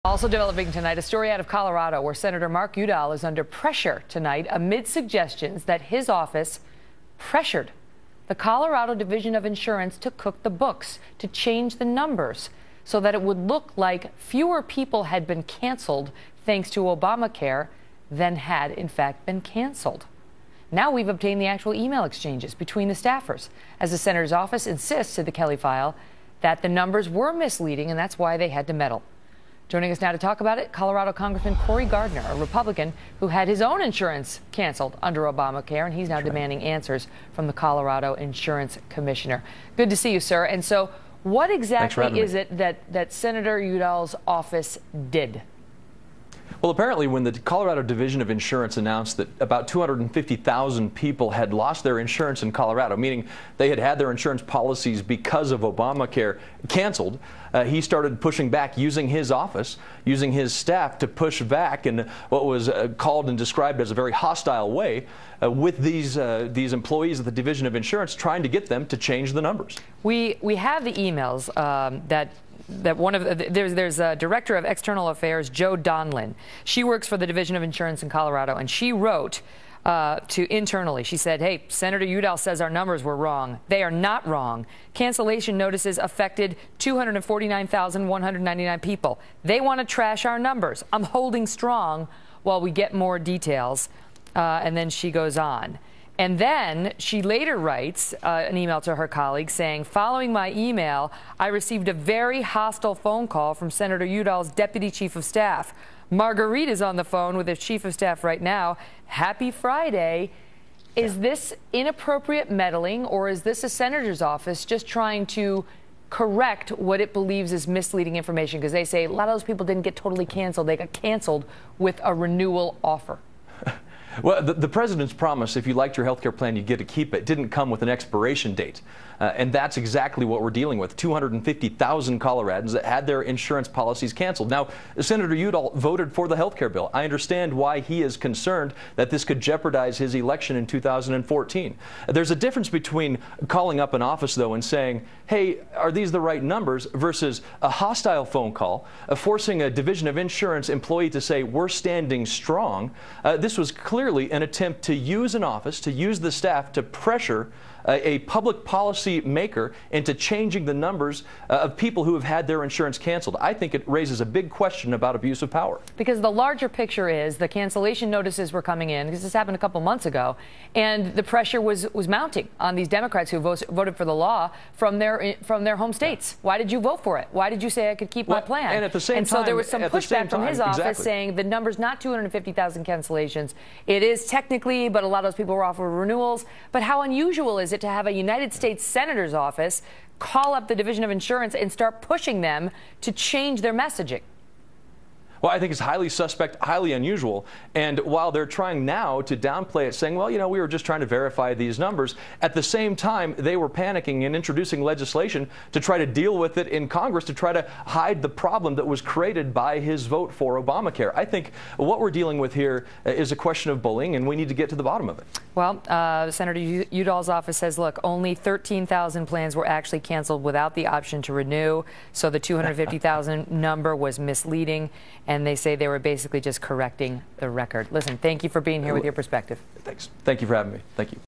Also developing tonight, a story out of Colorado where Senator Mark Udall is under pressure tonight amid suggestions that his office pressured the Colorado Division of Insurance to cook the books, to change the numbers so that it would look like fewer people had been canceled thanks to Obamacare than had in fact been canceled. Now we've obtained the actual email exchanges between the staffers, as the senator's office insists to the Kelly file that the numbers were misleading and that's why they had to meddle. Joining us now to talk about it, Colorado Congressman Cory Gardner, a Republican who had his own insurance canceled under Obamacare, and he's now demanding answers from the Colorado Insurance Commissioner. Good to see you, sir. And so what exactly is it that Senator Udall's office did? Well, apparently when the Colorado Division of Insurance announced that about 250,000 people had lost their insurance in Colorado, meaning they had had their insurance policies because of Obamacare canceled, he started pushing back using his office, using his staff to push back in what was called and described as a very hostile way with these employees of the Division of Insurance, trying to get them to change the numbers. We have the emails there's a director of external affairs, Joe Donlin. She works for the Division of Insurance in Colorado, and she wrote internally. She said, hey, Senator Udall says our numbers were wrong. They are not wrong. Cancellation notices affected 249,199 people. They want to trash our numbers. I'm holding strong while we get more details. And then she goes on. And then she later writes an email to her colleague saying, following my email, I received a very hostile phone call from Senator Udall's deputy chief of staff. Marguerite is on the phone with his chief of staff right now. Happy Friday. Is this inappropriate meddling, or is this a senator's office just trying to correct what it believes is misleading information? Because they say a lot of those people didn't get totally canceled. They got canceled with a renewal offer. Well, the president's promise, if you liked your health care plan, you get to keep it, didn't come with an expiration date. And that's exactly what we're dealing with. 250,000 Coloradans that had their insurance policies canceled. Now, Senator Udall voted for the health care bill. I understand why he is concerned that this could jeopardize his election in 2014. There's a difference between calling up an office, though, and saying, hey, are these the right numbers, versus a hostile phone call, forcing a Division of Insurance employee to say, we're standing strong. This was clearly an attempt to use an office, to use the staff to pressure a public policy maker into changing the numbers of people who have had their insurance canceled. I think it raises a big question about abuse of power. Because the larger picture is the cancellation notices were coming in, because this happened a couple months ago, and the pressure was mounting on these Democrats who voted for the law from their home states. Why did you vote for it? Why did you say I could keep my plan? And at the same time, so there was some pushback from his office saying the number's not 250,000 cancellations. It is technically, but a lot of those people were offered renewals. But how unusual is it to have a United States Senator's office call up the Division of Insurance and start pushing them to change their messaging? Well, I think it's highly suspect, highly unusual. And while they're trying now to downplay it, saying, well, you know, we were just trying to verify these numbers, at the same time, they were panicking and introducing legislation to try to deal with it in Congress, to try to hide the problem that was created by his vote for Obamacare. I think what we're dealing with here is a question of bullying, and we need to get to the bottom of it. Well, Senator Udall's office says, look, only 13,000 plans were actually canceled without the option to renew. So the 250,000 number was misleading. And they say they were basically just correcting the record. Listen, thank you for being here with your perspective. Thanks. Thank you for having me. Thank you.